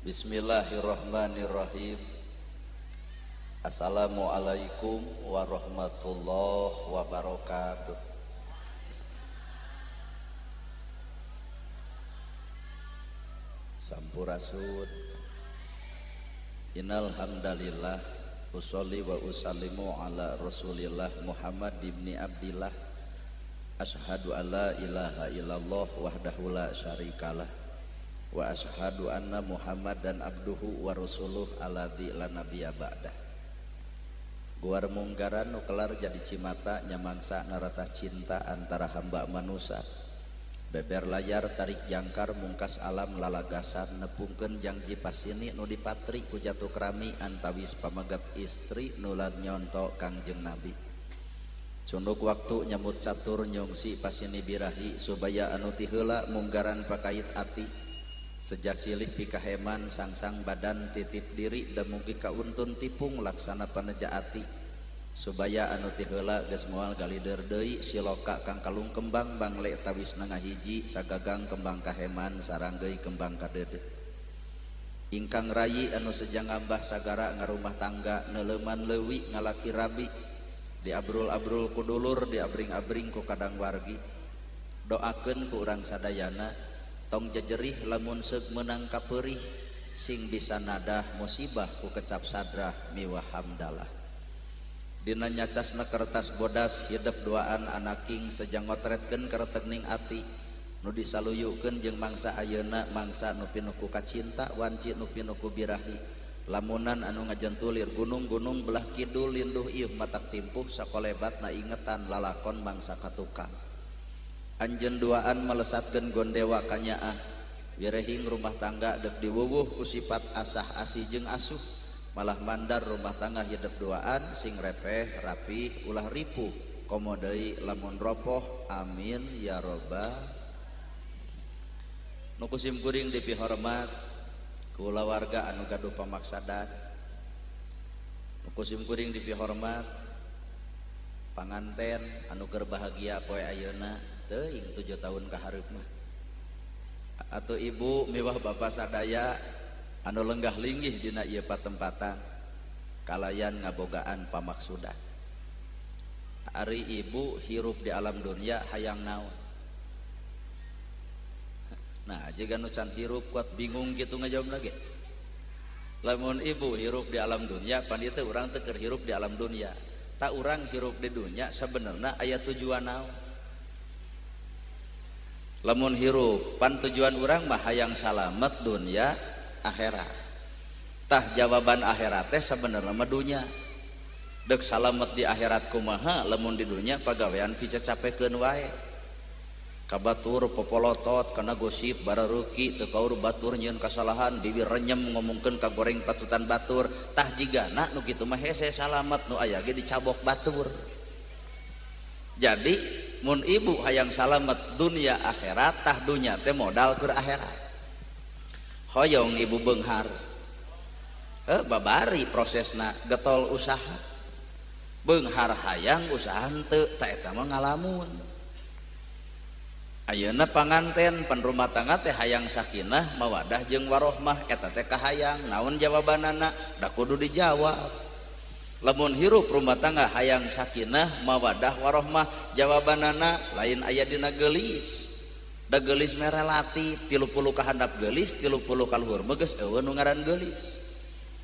Bismillahirrahmanirrahim. Assalamualaikum warahmatullahi wabarakatuh. Sampurasun. Innal hamdalillah usolli wa usallimu ala Rasulillah Muhammad ibni Abdillah. Asyhadu alla ilaha illallah wahdahu la syarikalah wa asyhadu anna Muhammadan abduhu wa rasuluh alladzi la nabiyya ba'dah. Guar munggaran nu kelar jadi cimata nyamangsa narata cinta antara hamba manusia. Beber layar tarik jangkar mungkas alam lalagasan nepungkeun janji pasini nu dipatri ku jatuh krami antawis pamagat istri nulan nyonto Kangjeng Nabi. Cunduk waktu nyambut catur nyongsi pasini birahi supaya anu ti heula munggaran pakait ati. Sejasilih pikaheman sangsang badan titip diri dan mugi kauntun tipung laksana paneja ati supaya anu ti heula geus moal galider deui siloka kang kalung kembang bangle tawis nengah hiji sagagang kembang kaheman sarang geui kembang kadede ingkang rayi anu sejang ngambah sagara ngarumah tangga neleuman leuwi ngalaki rabi diabrul-abrul ku dulur diabring-abring ku kadang wargi doakeun ku urang sadayana tong jejerih lamun seug meunang kapeurih sing bisa nadah musibah ku kecap sadrah miwah hamdalah. Dina nyacasna kertas bodas hidup duaan anaking sejang ngotretkeun karetegning ati nu disaluyukeun jeung mangsa ayeuna mangsa nu pinuh ku kacinta wanci nu pinuh ku birahi lamunan anu ngajentulir gunung-gunung belah kidul linduh ieuh matak timpuh sakolebatna ingetan lalakon mangsa katukang. Anjeun duaan melesatkeun gondewa kanyaah wirehing rumah tangga dek diwuwuh ku sifat asah asih jeung asuh malah mandar rumah tangga hidup duaan sing repeh rapi ulah ripuh komo deui lamun ropoh amin ya robbal. Nu kusim kuring dipihormat ku warga anu gaduh pamaksadan, nu kusim kuring dipihormat panganten anu keur bahagia poe ayeuna teuing 7 tahun ka hareup mah atuh ibu miwah bapak sadaya anu lenggah linggih dina ieu patempatan kalayan ngabogaan pamaksudan. Ari ibu hirup di alam dunia hayang naon? Nah jiga nu can hirup kuat bingung gitu ngajawab lagi. Lamun ibu hirup di alam dunia pan ieu teh urang teu keur hirup di alam dunia. Tak urang hirup di dunia sebenarnya aya tujuan naon? Lamun hirup pan tujuan urang mah hayang salamet dunia akhirat. Tah jawaban akhirat teh sabenerna mah dunya. Deuk salamet di akhirat kumaha lamun di dunya pagawean picacapekeun wae. Kabatur popolotot kana gosip bararuki teu kaur batur nyieun kasalahan bibir renyem ngomongkeun kagoreng patutan batur tah jigana nu kitu mah hese salamet nu aya ge dicabok batur. Jadi mun ibu hayang salamet dunia akhirat tah dunya teh modal keur akhirat. Hoyong ibu beunghar babari prosesna getol usaha beunghar hayang usaha henteu tah eta mah ngalamun. Ayeuna panganten pan rumah tangga teh hayang sakinah mawadah jeung warohmah eta teh kahayang naon jawabanana da kudu dijawab. Lamun hirup rumah tangga hayang sakinah mawadah warohmah jawabanana lain aya dina geulis. Da geulis mah relatif 30 ka handap geulis 30 ka luhur mah geus eueuh nu ngaran geulis.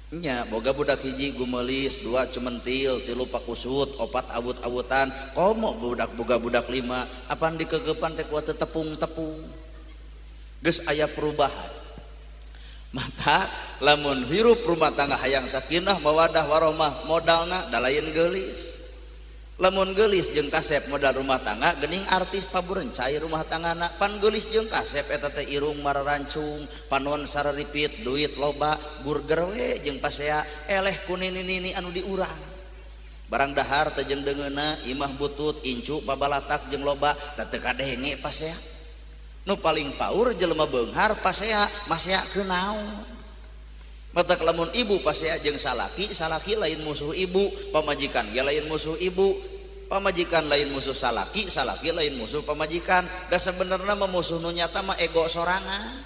Nya boga budak hiji gumelis 2 cumentil 3 pakusut 4 awut-awutan komo budak boga budak 5 apan dikegepan teh kuat tepung-tepung geus aya perubahan. Mata lamun hirup rumah tangga hayang sakinah mawadah warohmah modalna da lain geulis. Lamun geulis jeung kasep modal rumah tangga geuning artis paburencai rumah tanggana pan geulis jeung kasep eta teh irung mararancung panon sararipit duit loba burger we jeung pasea eleh ku nini-nini anu diurang. Barang dahar teh jeung deungeuna imah butut incu pabalatak jeung loba da teu kadenge pasea. Nu paling paur jelema beunghar pasea masea kenaon. Matak lamun ibu pasea jeung salaki, salaki lain musuh ibu, pamajikan ge lain musuh ibu, pamajikan lain musuh salaki, salaki lain musuh pamajikan. Da sebenarnya memusuh nu nyata mah ego sorangan.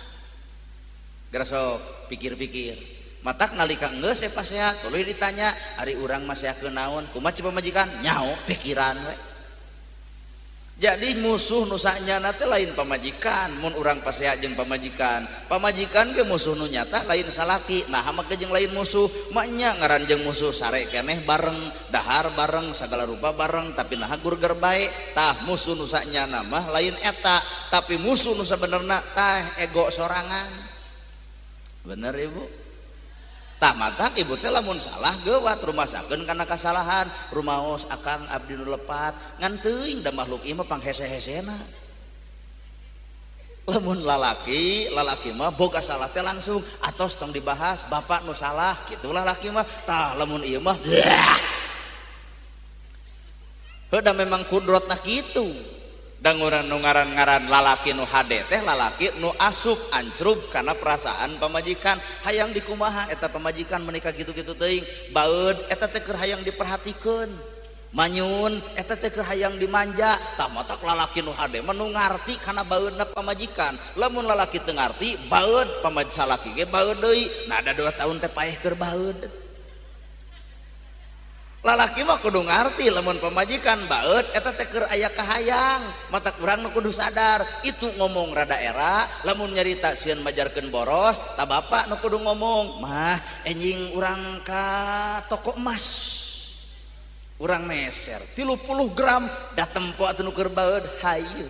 Gerasa pikir-pikir matak nalika geus pasea tuluy ditanya ari urang mah saeakeun naon kumaha ci pamajikan nyaho pikiran we. Jadi musuh nu sanyana teh lain pamajikan mun urang pasea jeung pamajikan ge musuh nu nyata lain salaki nah make jeung lain musuh maknya ngaran jeung musuh sare keneh bareng dahar bareng sagala rupa bareng tapi nah gurger bae tah musuh nu sanyana mah lain eta tapi musuh nu sabenerna tah ego sorangan. Bener Ibu? Tah matak ibu teh lamun salah gewat rumasakeun kana kasalahan rumaos akang abdi nu lepat ngan teuing da makhluk ieu mah panghese-hesena. Lamun lalaki mah boga salah teh langsung atos tong dibahas bapak nu salah kitu lalaki mah tah lamun ieu mah heuda memang kudrotna kitu. Danguran nu ngaran-ngaran lalaki nu hade teh lalaki nu asup ancrub karena perasaan pamajikan hayang dikumaha eta pamajikan menikah gitu-gitu teuing baeud eta teh keur hayang diperhatikeun manyun eta teh keur hayang dimanja tah matak lalaki nu hade mah nu ngarti kana baeudna pamajikan lamun lalaki teu ngarti baeud salaki ge baeud deui nah ada 2 tahun teh paeh keur baeud. Lalaki mah kudu ngarti lamun pamajikan baeud eta teh keur aya kahayang mata urang nu kudu sadar itu ngomong rada era lamun nyarita sieun majarkeun boros tah bapak nu kudu ngomong mah enjing urang ka toko emas urang meser 30 gram da tempo atuh nu keur baeud hayu.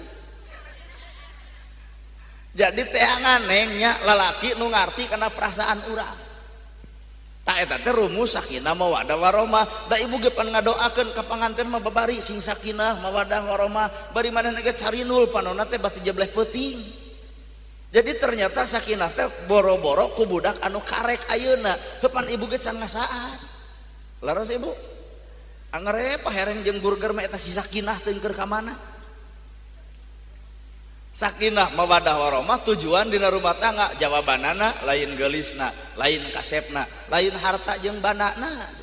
Jadi teangan nengnya lalaki nu ngarti kana perasaan urang. Tak eta teh rumus sakinah mawaddah warahmah da ibu ge pan ngadoakeun ka panganten mah babari sing sakinah mawaddah warahmah bari manehna ge carinul panonna teh bati jebleh peuting. Jadi ternyata sakinah teh boro-boro ku budak anu karek ayeuna heupan ibu ge can ngasaan. Laras ibu angere pahereng jeung burger mah eta si sakinah teh keur ka mana? Sakinah mawaddah warahmah tujuan dina rumah tangga jawabanana lain geulisna lain kasepna lain harta jeung banana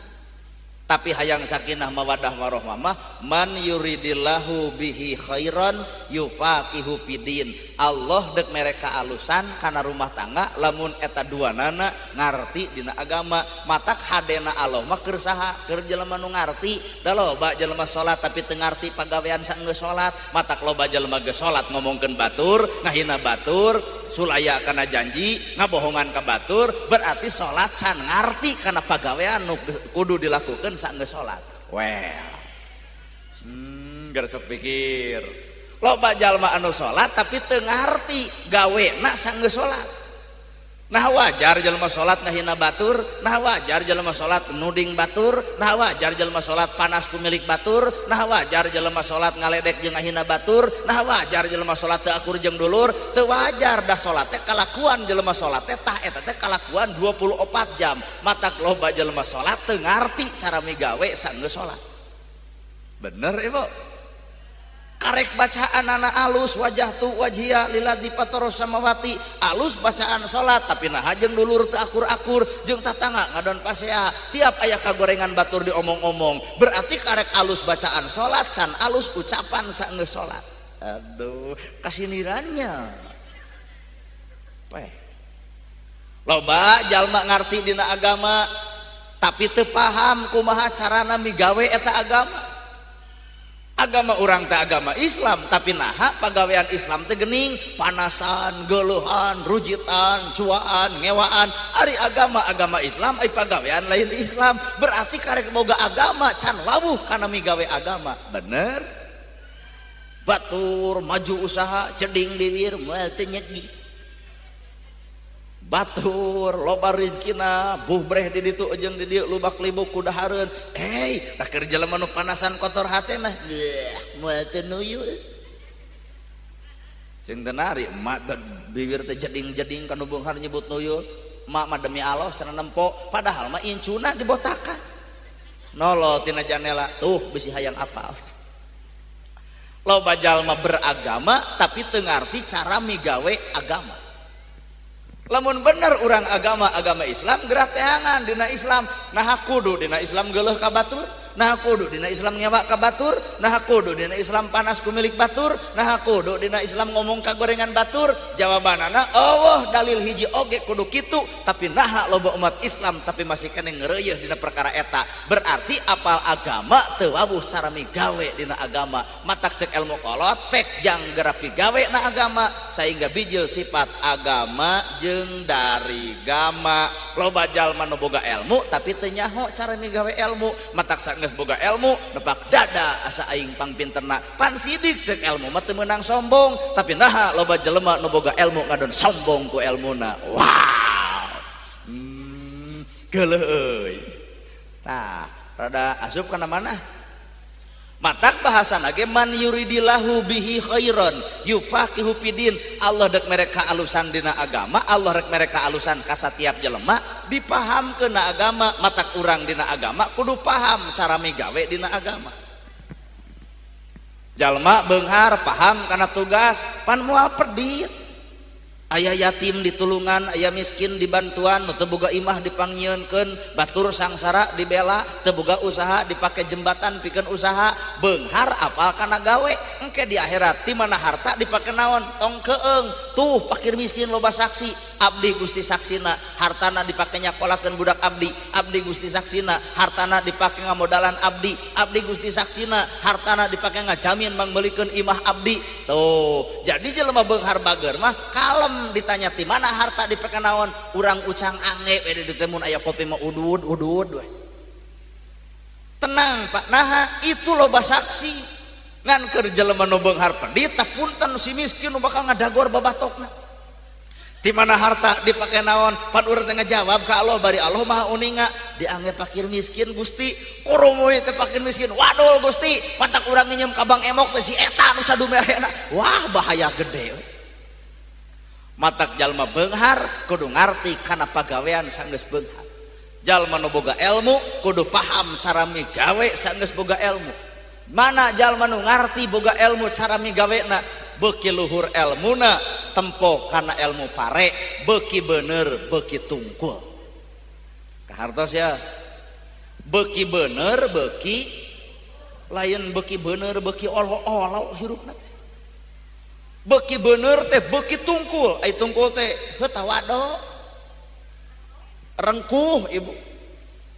tapi hayang sakinah mawaddah warahmah mah man yuridillahu bihi khairan yufaqihu fidin Allah dek mereka alusan kana rumah tangga lamun eta duanana ngarti dina agama matak hadena Allah mah keur saha keur jelema nu ngarti da loba jelema salat tapi teu ngarti pagawean saenggeus salat matak loba jelema geus salat ngomongkeun batur ngahina batur sulaya kana janji ngabohongan ka batur berarti salat can ngarti kana pagawean nu kudu dilakukeun saenggeus salat. Well geus sok pikir loba jalma anu salat tapi teu ngarti gawena saenggeus salat. Nah wajar jelema salat ngahina batur, nah wajar jelema salat nuding batur, nah wajar jelema salat panas ku milik batur, nah wajar jelema salat ngaledek jeung ngahina batur, nah wajar jelema salat teu akur jeung dulur, teu wajar da salat teh kalakuan jelema salat teh tah eta teh kalakuan 24 jam. Matak loba jelema salat teu ngarti cara migawe saenggeus salat. Bener Ibu? Karek bacaan anak alus wajah tu wajhiya lilladzi fataros samawati alus bacaan salat tapi nah jeung dulur teu akur-akur jeung tatangga ngadon pasea tiap aya kagorengan batur diomong-omong berarti karek alus bacaan salat can alus ucapan saenggeus salat. Aduh kasinirannya loba jalma ngarti dina agama tapi teu paham kumaha carana migawe eta agama. Agama urang teh agama Islam tapi naha pagawean Islam teh geuning panasan, geuleuhan, rujitan, cuaan, ngewaan ari agama Islam ai pagawean lain Islam berarti karek boga agama can lawuh kana migawe agama. Bener? Batur maju usaha ceding bibir moal teu nyegi. Batur loba rezekina buh breh di ditu jeung di dieu lubak libuk ku dahareun da keur jelema nu panasan kotor hate mah moal teu nuyu cing teu nari emak bibir teh jeding-jeding kana beunghar nyebut nuyu emak mah demi Allah cenah nempo padahal mah incuna dibotakan nolol tina janela tuh bisi hayang apal. Loba jalma beragama tapi teu ngarti cara migawe agama. Lamun bener urang agama Islam gerak teangan dina Islam nah kudu dina Islam geuleuh ka batur nah kudu dina Islam nyawa ka batur, nah kudu dina Islam panas ku milik batur, nah kudu dina Islam ngomong ka gorengan batur. Jawabanana Allah dalil hiji oge kudu kitu, tapi naha loba umat Islam tapi masih kene ngeureuh dina perkara eta. Berarti apal agama teu wawuh cara migawe dina agama. Matak cek ilmu kolot pek jang gerapi gawe na agama, sehingga bijil sifat agama jeung dari gama. Loba jalma nu boga ilmu tapi teu nyaho cara migawe ilmu. Matak saenggeus boga ilmu nepak dada asa aing pangpinterna. Pan sidik cek ilmu mah teu meunang sombong, tapi naha loba jelema nu boga ilmu ngadon sombong ku ilmuna. Wow. Geuleuy. Tah, rada asup kana mana? Matak bahasana ge man yuridillahu bihi khairan yufaqihu fidin. Allah dek mereka alusan dina agama, Allah rek mereka alusan ka satiap jelema dipahamkeun na agama. Matak urang dina agama kudu paham cara migawe dina agama. Jalma beunghar paham kana tugas pan moal perdit. Aya yatim ditulungan, aya miskin dibantuan, teu boga imah dipanggieunkeun, batur sangsara dibela, teu boga usaha dipake jembatan pikeun usaha. Beunghar apal kana gawe, engke di akhirat ti mana harta dipake naon? Tong keung. Tuh fakir miskin loba saksi, abdi Gusti saksina, hartana dipake nyakolakeun budak abdi, abdi Gusti saksina, hartana dipake ngamodalan abdi, abdi Gusti saksina, hartana dipake ngajamin mangbeulikeun imah abdi. Tuh, jadi jelema beunghar bager mah kalem. Ditanya ti mana harta dipake naon? Urang ucang ange we ditemun aya kopi mah udud we. Tenang Pak, nah itu loba saksi. Ngan keur jelema nu beunghar pedit tah punten si miskin nu bakal ngadagor babatokna. Ti mana harta dipake naon? Pan urang teh ngajawab ka Allah bari Allah Maha Uninga, diangge fakir miskin Gusti. Kurumuy teh fakir miskin. Waduh Gusti, matak urang nginjem ka Bang Emok teh si eta nu sadumerena. Wah bahaya gede we. Matak jalma beunghar kudu ngarti kana pagawean saenggeus beunghar. Jalma nu boga ilmu kudu paham cara migawe saenggeus boga ilmu. Mana jalma nu ngarti boga ilmu cara migawena, beuki luhur ilmuna tempo kana ilmu pare, beuki bener beuki tungkul. Kahartos ya. Beuki bener beuki lain beuki bener beuki olo-olo hirupna teh. Beki bener teh beki tungkul, ai tungkul teh heuh tawado rengkuh ibu.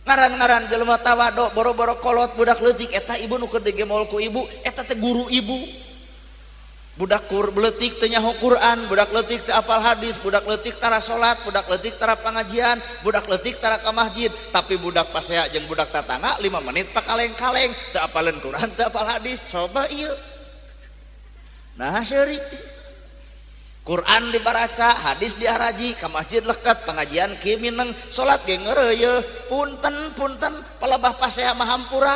Ngaran-ngaran jelema tawado boro-boro kolot budak leutik eta ibu nu keur digemol ku ibu, eta teh guru ibu. Budak leutik teu nyaho Quran, budak leutik teu apal hadis, budak leutik tara salat, budak leutik tara pangajian, budak leutik tara ka masjid, tapi budak pasea jeung budak tatangga 5 menit pakaleng-kaleng teu apaleun Quran, teu apal hadis. Coba ieu. Nah seurik Quran dibaraca, hadis diaraji, ka masjid leket, pengajian kieu mineng, salat ge ngeureuyeuh, punten palebah pasea mah hampura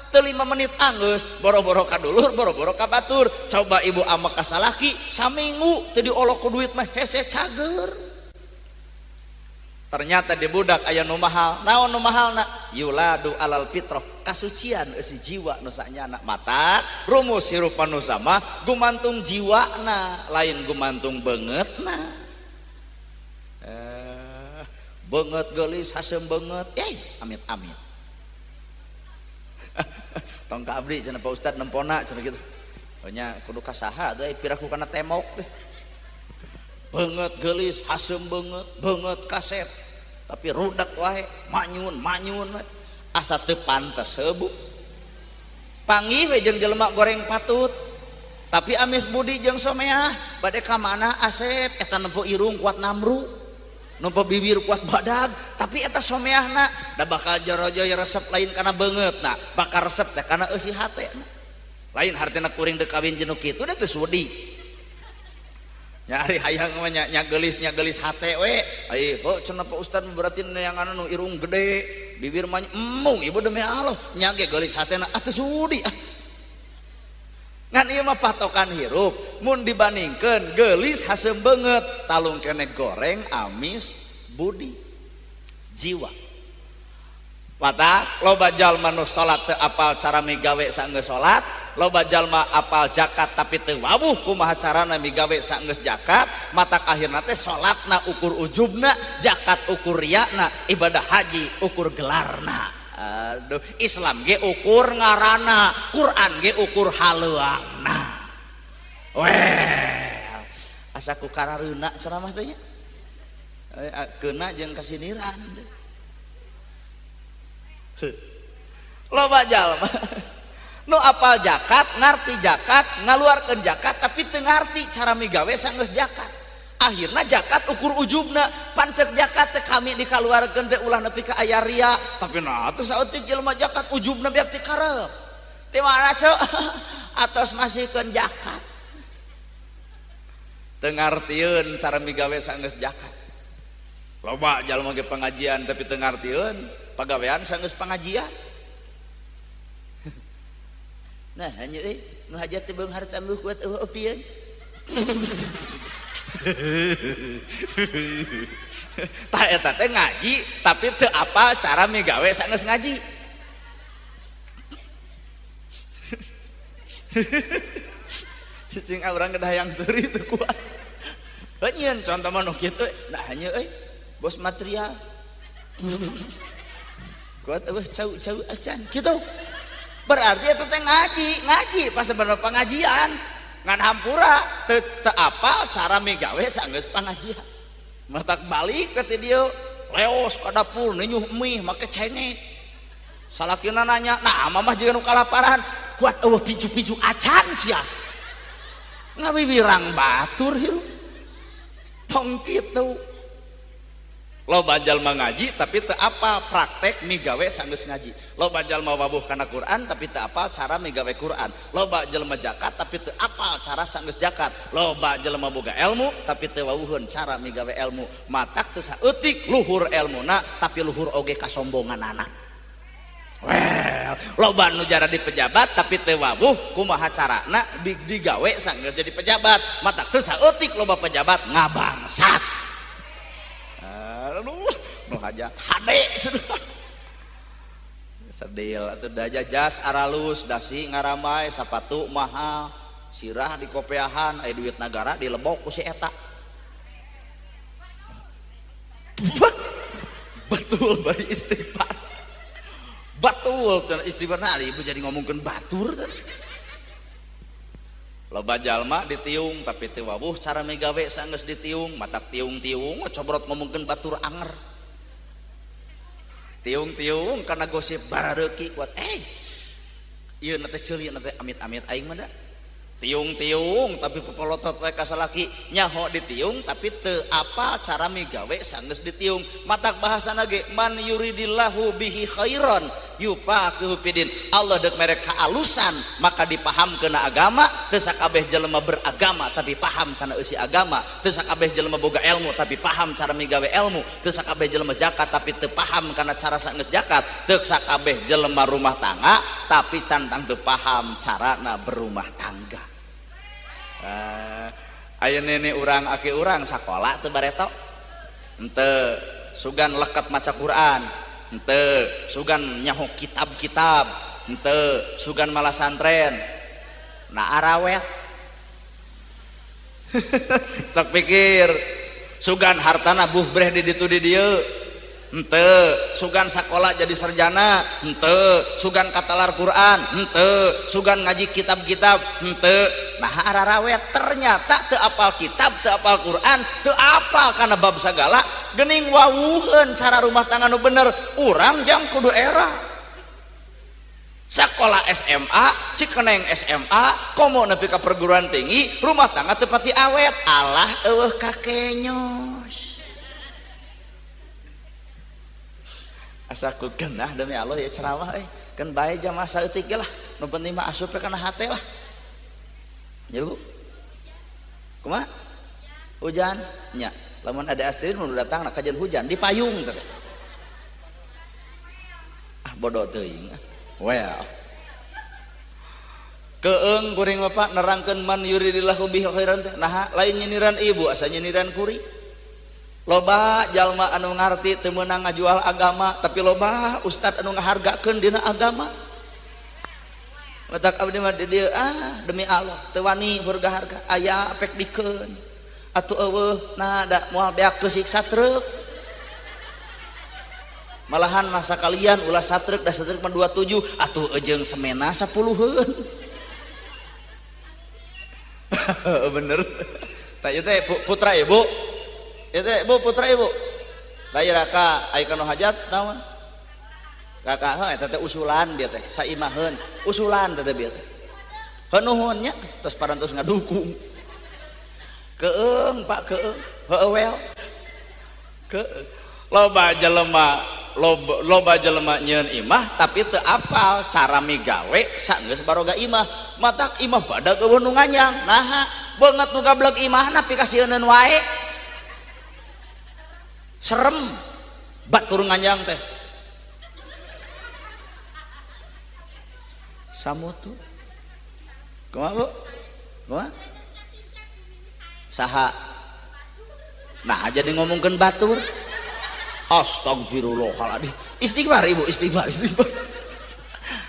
teu 5 menit anggeus, boro-boro ka dulur, boro-boro ka batur. Coba ibu ama ka salaki saminggu teu diolok ku duit mah hese cager. Ternyata di budak aya nu mahal. Naon nu mahalna? Yuladu alal fitrah, kasucian eusi jiwa nu sanyana. Mata rumus hirup manusia mah gumantung jiwana, lain gumantung beungeutna. Beungeut geulis haseum beungeut. Amit-amit. Tong ka abdi cenah Pak Ustad nempona cenah kitu. Nya kudu ka saha teh piraku kana temok teh. Beungeut geulis haseum beungeut kaset, tapi rudak wae manyun asa teu pantes heubu. Panggih we jeung jelema goreng patut, tapi amis budi jeung someah bade ka mana Asep eta nempo irung kuat namru, nempo bibir kuat badag, tapi eta someahna da bakal jero-jero resep lain kana beungeutna, bakal resep teh kana eusi hatena. Lain hartina kuring deuk kawin jeung kitu da teu sudi. Nyari hayang mah nya gelis hate we. Ai ho cenah Pak Ustad berarti neangan nu irung gede, bibir mah emmung ibu demi Allah nya ge gelis hatena atuh sudi. Ngan ieu mah patokan hirup. Mun dibandingkeun gelis haseum beungeut, talung kene goreng amis budi jiwa. Watak loba jalma nu salat teu apal cara migawe saenggeus salat, loba jalma apal zakat tapi teu wawuh kumaha carana migawe saenggeus zakat. Matak akhirna teh salatna ukur ujubna, zakat ukur riyana, ibadah haji ukur gelarna. aduh Islam ge ukur ngarana Quran ge ukur haleuangna well asa ku karareuna ceramah teh nya keuna jeung kasiniran loba jalma nu apal zakat ngarti zakat ngaluarkeun zakat tapi teu ngarti cara migawe sanggeus zakat akhirna zakat ukur ujubna pancek zakat teh kami dikaluarkeun teh ulah nepi ka aya ria tapi nah teu saeutik jelema zakat ujubna biak ti karep ti mana ceu atos masihkeun zakat teu ngartieun cara migawe sanggeus zakat loba jalma ge pengajian tapi teu ngartieun pagawean sanggeus pengajian. Nah hanya nu hajat teh beung harta ambuh kuat opieun tah eta teh ngaji tapi teu apal cara migawe sanes ngaji cicing urang kedah yang seuri teu kuat heuh contoh mah nu kitu nah hanya bos material kuat cau acan kitu berarti itu teh ngaji pas sebenarnya pengajian ngan hampura teu apal cara migawe sanggeus pengajian matak balik ke dia leos ka dapur nyuh mie make cengek salakina nanya nah mamah jeung nu kalaparan kuat eueuh picu-picu acan sia ngawiwirang batur hirup tong kitu loba jalma ngaji tapi teu apal praktek migawe sanggeus ngaji loba jalma wawuh kana Quran tapi teu apal cara migawe Quran loba jalma zakat tapi teu apal cara sanggeus zakat loba jalma boga ilmu tapi teu wawuheun cara migawe ilmu matak teu saeutik luhur ilmuna tapi luhur oge kasombonganana well loba nu jara di pejabat tapi teu wawuh kumaha carana digawe sanggeus jadi pejabat matak teu saeutik loba pejabat ngabangsat nu hajat hade sedil atuh daja jas aralus dasi ngaramai sapatu mahal sirah di kopeahan aya duit negara dilebok ku si eta betul bari istighfar betul cenah istighfar ari ibu jadi ngomongkeun batur teh loba jalma ditiung tapi teu wawuh cara migawe sanggeus ditiung matak tiung-tiung cobrot ngomongkeun batur anger tiung-tiung karena gosip barareuki kuat ieu na teh ceuli na teh amit-amit aing mah da tiung-tiung tapi pepolotot wae ka salaki nyaho ditiung tapi teu apa cara migawe sanggeus ditiung matak bahasana ge man yuridillahu bihi khairan yufaqihu fidin Allah deuk mere kaalusan maka dipahamkeun agama teu sakabeh jelema beragama tapi paham kana eusi agama teu sakabeh jelema boga ilmu tapi paham cara migawe ilmu teu sakabeh jelema zakat tapi teu paham kana cara sanggeus zakat teu sakabeh jelema rumah tangga tapi cantang teu paham carana berumah tangga. Ayo nenek urang aki urang sakola teu bareto henteu sugan leket maca Quran henteu sugan nyaho kitab-kitab henteu sugan malah santren nah arawet sok pikir sugan hartana buh breh di ditu di dieu henteu sugan sakola jadi sarjana henteu sugan katalar Quran henteu sugan ngaji kitab-kitab henteu nah ararawet ternyata teu apal kitab teu apal Quran teu apal kana bab sagala geuning wawuheun cara rumah tangga nu bener urang jang kudu era sakola SMA si keneng SMA komo nepi ka perguruan tinggi rumah tangga teu pati awet alah eueuh kakenyos asa ku genah demi Allah ya ceramah kan bae jamaah saeutik lah nu penting mah asup kana hate lah ya Bu kumaha hujan nya lamun ada astrin nu datang na kajian hujan di payung teh bodoh teuing well keung kuring bapak nerangkeun man yuridillahu bihi khairan teh nah lain nyiniran ibu asa nyiniran kuring loba jalma anu ngarti teu meunang ngajual agama tapi loba ustad anu ngahargakeun dina agama matak abdi mah di dieu demi Allah teu wani harga aya pek dikeun atuh eueuh nah da moal beak keusik satruk malahan masa kalian ulah satreuk da satreuk mah 27 atuh ejeung semena 10-heun. Bener. Tah ieu teh putra ibu. Ieu teh ibu putra ibu. Lain raka aya kanu hajat naon? Kakak heuh eta teh usulan dia teh saimaheun. Usulan teh bieu teh. Heunuhun nya tos parantos ngadukung. Keung Pak keung. Heueuh wel. Keung. Loba jelema nyieun imah tapi teu apal cara migawe saenggeus baroga imah. Matak imah badag eueuh nu nganyang. Naha beungeut nu gablek imahna pikasieun wae. Serem batur nganyang teh. Samutu. Kumaha Bu? Kumaha? Saha? Nah jadi ngomongkeun batur. Astagfirullahaladzim. Istighfar ibu, istighfar.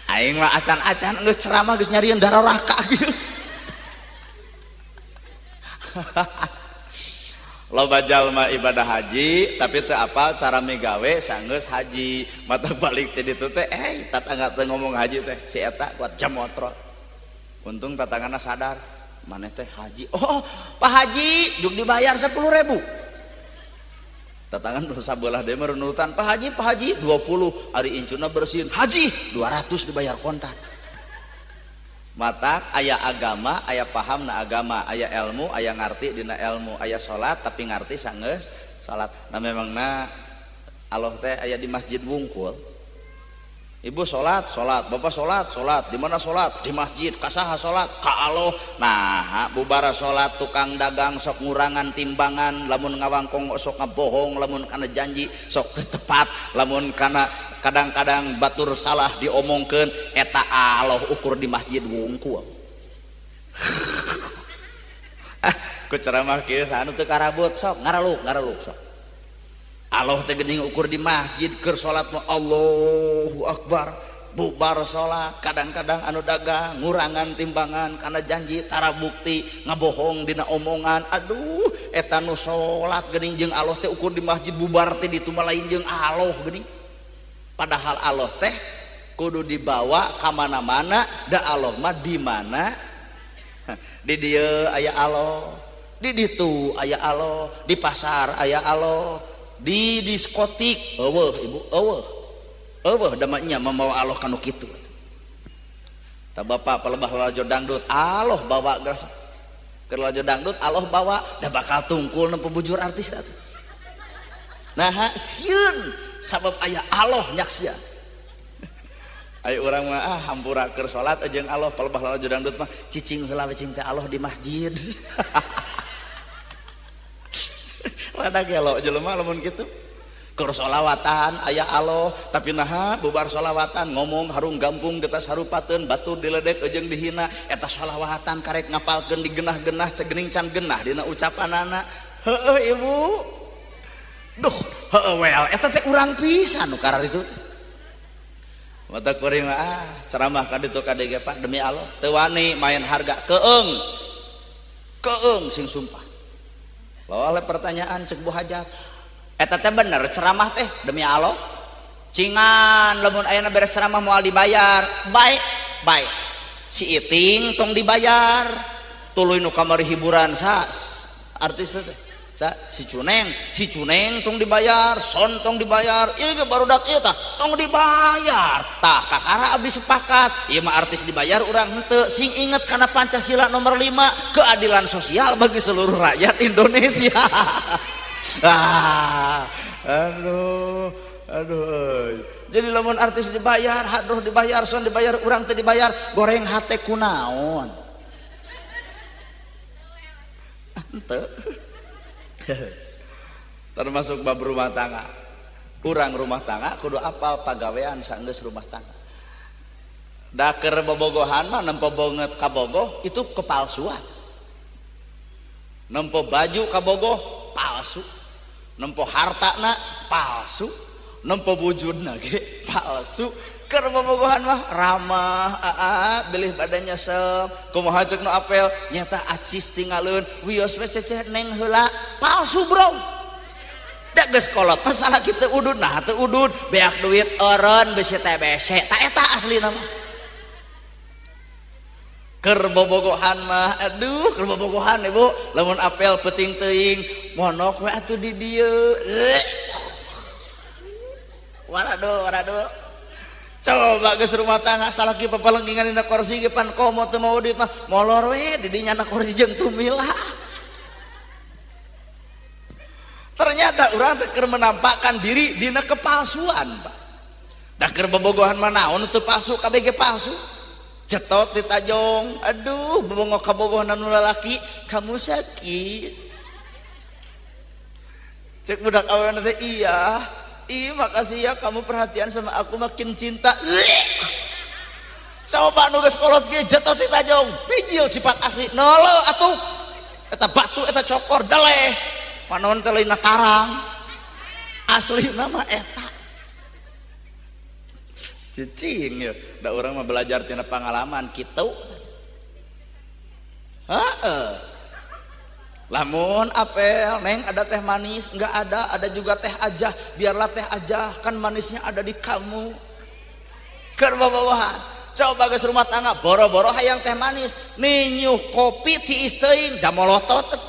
Aing mah acan-acan geus ceramah geus nyarieun darah raka gitu. Loba jalma ibadah haji tapi teu apal cara migawe saenggeus haji. Mata balik teh ditu teh tatangga teh ngomong haji teh si eta kuat jamotrot. Untung tatanganna sadar maneh teh haji. Oh Pak Haji juk dibayar 10.000. Tatangan terus sabelah deui merunutan Pak Haji 20 ari incuna bersihin haji 200 dibayar kontan. Matak aya agama aya paham na agama aya ilmu aya ngarti dina ilmu aya salat tapi ngarti saenggeus salat. Nah memangna Allah teh aya di masjid wungkul. Ibu salat, bapak salat, di mana salat? Di masjid. Kasaha salat? Ka Allah. Nah, bubara salat tukang dagang sok ngurangan timbangan, lamun ngawangkong sok ngabohong, lamun kana janji sok teu tepat, lamun kana kadang-kadang batur salah diomongkeun eta Allah ukur di masjid wungkul. Ku ceramah kieu sanu teu karabut sok ngaraluk sok. Allah teh geuning ukur di masjid keur salat mah Allahu Akbar bubar salat. Kadang-kadang anu dagang ngurangan timbangan karena janji tara bukti ngabohong dina omongan. Aduh eta nu salat geuning jeung Allah teh ukur di masjid bubar teh ditu mah lain jeung Allah geuning. Padahal Allah teh kudu dibawa ka mana-mana da Allah mah di mana? Di dieu aya Allah, di ditu aya Allah, di pasar aya Allah, di diskotik eueuh ibu eueuh damanya membawa Allah kanu kitu. Ta bapak pelebah lalajo dangdut Allah bawa geus keur lalajo dangdut Allah bawa da bakal tungkul nempo bujur artis atuh. Nah sieun sabab aya Allah nyaksian. Aya urang mah hampura keur salat jeung Allah pelebah lalajo dangdut mah cicing heula cicing teh Allah di masjid. Rada gelo jelema lamun kitu. Keur sholawatan aya Allah tapi naha bubar sholawatan ngomong harung gampung getas harupateun batur diledek jeung dihina eta sholawatan karek ngapalkeun digenah-genah cegening can genah dina ucapanana. Heueuh ibu. Duh, heueuh wel eta teh urang pisan nu karar itu teh. Mata kuring ceramah ka ditu ka dieu Pak demi Allah teu wani main harga keung sing sumpah. Oleh pertanyaan cek Bu Hajat eta teh bener ceramah teh demi Allah cingan lamun ayeuna beres ceramah moal dibayar baik si Iting tong dibayar tuluy nu kamari hiburan artis teh si Cuneng tong dibayar son tong dibayar ieu ge barudak ieu tah tong dibayar tah kakara abdi sepakat ieu mah artis dibayar urang henteu sing inget kana Pancasila nomor 5 keadilan sosial bagi seluruh rakyat Indonesia. Aduh jadi lamun artis dibayar haduh dibayar son dibayar urang teu dibayar goreng hate kunaon henteu. Termasuk bab rumah tangga urang rumah tangga kudu apal pagawean saenggeus rumah tangga da keur bobogohan mah nempo banget kabogoh itu kepalsuan nempo baju kabogoh palsu nempo hartana palsu nempo wujudna ge palsu keur bobogohan mah ramah bilih badannya sep kumaha ceuk nu apel nyata acis tinggalun wios we cece neng heula palsu bro da geus kolot masalah kita udud nah teu udud beak duit eureun bisi TBC ta eta aslina mah keur bobogohan mah aduh keur bobogohan ibu lamun apel peuting teuing monok we atuh di dieu waradul coba geus rumah tangga salaki papalenggingan dina kursi ge pan komo teu mau duit mah molor we di dinya na kursi jeung tumilah. Ternyata orang keur menampakkan diri dina kepalsuan Pak. Da keur bobogohan mah naon teu palsu kabeh ge palsu. Cetot di tajong, aduh bobongok kabogohan anu lalaki, kamu sakit. Cek budak awewe teh iya. Ih makasih ya kamu perhatian sama aku makin cinta. Coba nu geus kolot ge cetot di tajong, bijil sifat asli. Nolo atuh. Eta batu eta cokor daleh. Panon teh lainna tarang asli nama eta cicing ya da urang mah belajar tina pengalaman kitu heeh lamun apel neng ada teh manis enggak ada juga teh aja biarlah teh aja kan manisnya ada di kamu keur bawahan coba geus rumah tangga boro-boro hayang teh manis ninyuh kopi tiis teuing da molotot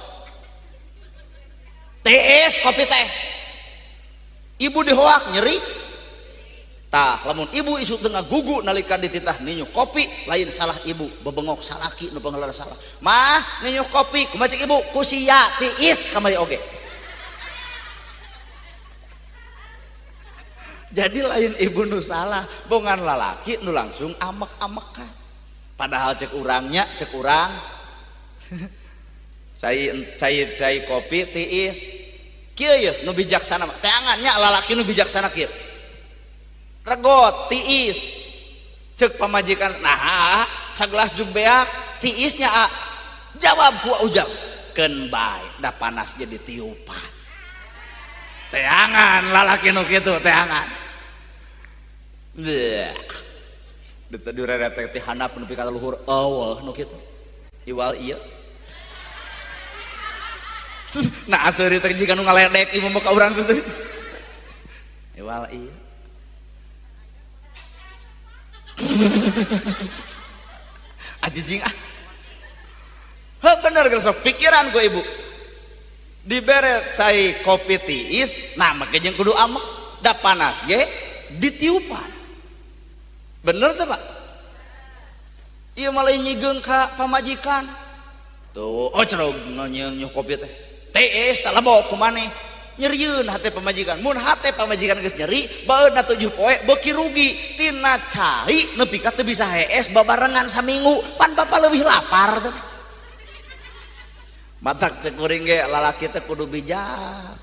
TS kopi teh ibu dihoak nyeri tah lamun ibu isu tengah gugu nalika dititah ninyuh kopi lain salah ibu bebengok salaki nu pangalara salah mah ninyuh kopi kumaha cek ibu kusia tiis kamari oge jadi lain ibu nu salah bongan lalaki nu langsung amek-amekan padahal cek urangnya cek urang cai kopi tiis kieu ye nu bijaksana teangannya lalaki nu bijaksana kieu regot tiis cek pamajikan nah sagelas jug beak tiisnya jawab ku ujang keun bae da panas jadi tiupan teangan lalaki nu kitu teangan bleh teu direrete ti handap nepi ka luhur eueuh nu kitu iwal ieu nah asuri teh jika nu ngaledek ibu muka urang teh iwal ieu ajijing bener geus pikiran ku ibu dibere cai kopi tiis nah make jeung kudu amek da panas ge ditiupan bener teh Pak ieu malah nyigeung ka pamajikan tuh oh cerog nyeuh kopi teh TS tak labok kumaneh nyerieun hate pamajikan mun hate pamajikan geus nyeri baeudna 7 poe beuki rugi tina cai nepi ka teu bisa hees babarengan saminggu pan bapak leuwih lapar teh matak cek kuring ge lalaki teh kudu bijak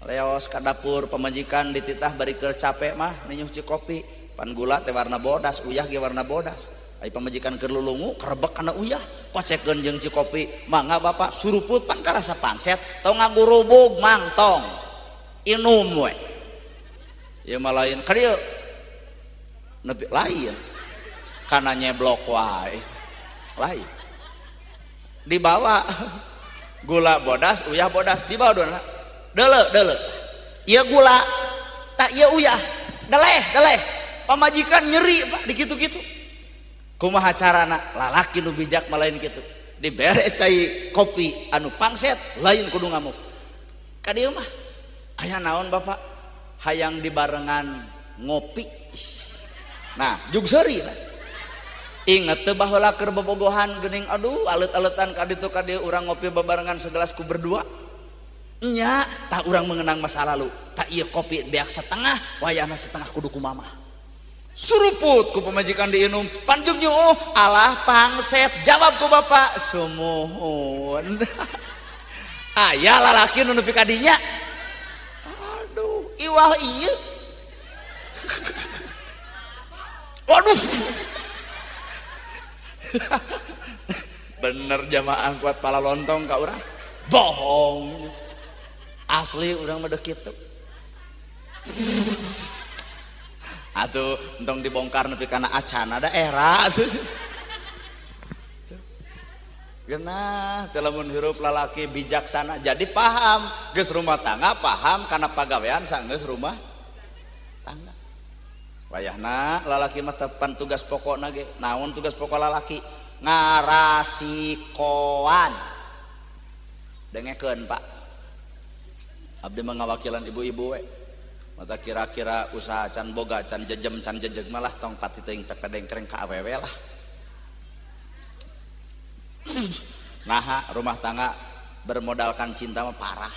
leos ka dapur pamajikan dititah bari keur capek mah ninyuh ci kopi pan gula teh warna bodas uyah ge warna bodas ai pamajikan keur lulungu kerebek kana uyah kocekeun jeung ci kopi mangga bapak suruput pan karasa panset tong ngagurubug mang tong inum we ieu mah lain ka dieu nepi lain kana nyeblok wae lain dibawa gula bodas uyah bodas dibawa dona deuleu ieu gula tak ieu uyah deleh pamajikan nyeri Pak dikitu-kitu kumaha carana lalaki nu bijak malain kitu dibere cai kopi anu pangset lain kudu ngamuk ka dieu mah aya naon bapak hayang dibarengan ngopi nah jug seuri inget teu baheula keur bobogohan geuning aduh alet-aletan ka ditu ka dieu urang ngopi babarengan segelas ku berdua nya tah urang mengenang masa lalu tak ieu kopi beak setengah wayahna setengah kudu ku mamah suruput ku pemajikan diinum panjung nyuh alah pangset jawab ku bapak sumuhun aya lalaki nu nepi ka dinya aduh iwal ieu waduh bener jamaah kuat pala lontong ka urang bohong asli urang mah kitu atuh entong dibongkar nepi kana acana daerah atuh genah teh lamun hirup lalaki bijaksana jadi paham geus rumah tangga paham kana pagawean saenggeus rumah tangga. Wayahna lalaki mah tepan tugas pokokna ge. Naon tugas pokok lalaki? Ngarasikoan. Dengekeun Pak. Abdi mah ngawakilan ibu-ibu we. Mata kira-kira usaha can boga can jejem can jejeg malah tong pati teuing pepedengkreng ka awewe lah. Nah, rumah tangga bermodalkan cinta mah parah.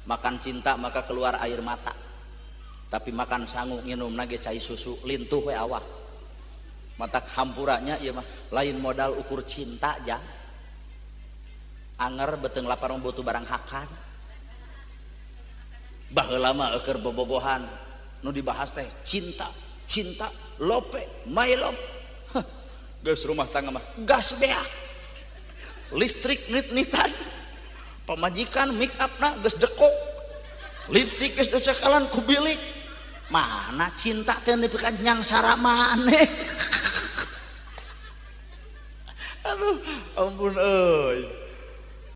Makan cinta maka keluar air mata. Tapi makan sangu nginum nage cai susu lintuh we awak. Mata hampuranya ieu mah lain modal ukur cinta jang. Anger beteung lapar butuh barang hakan. Baheula mah keur bobogohan nu dibahas teh cinta, cinta, lope, my love. Geus rumah tangga mah gas beak. Listrik nit-nitan. Pamajikan make upna geus dekok. Lipstik geus docekalan ku bilik. Mana cinta teh nepikeun nyangsara maneh. Aduh, ampun euy.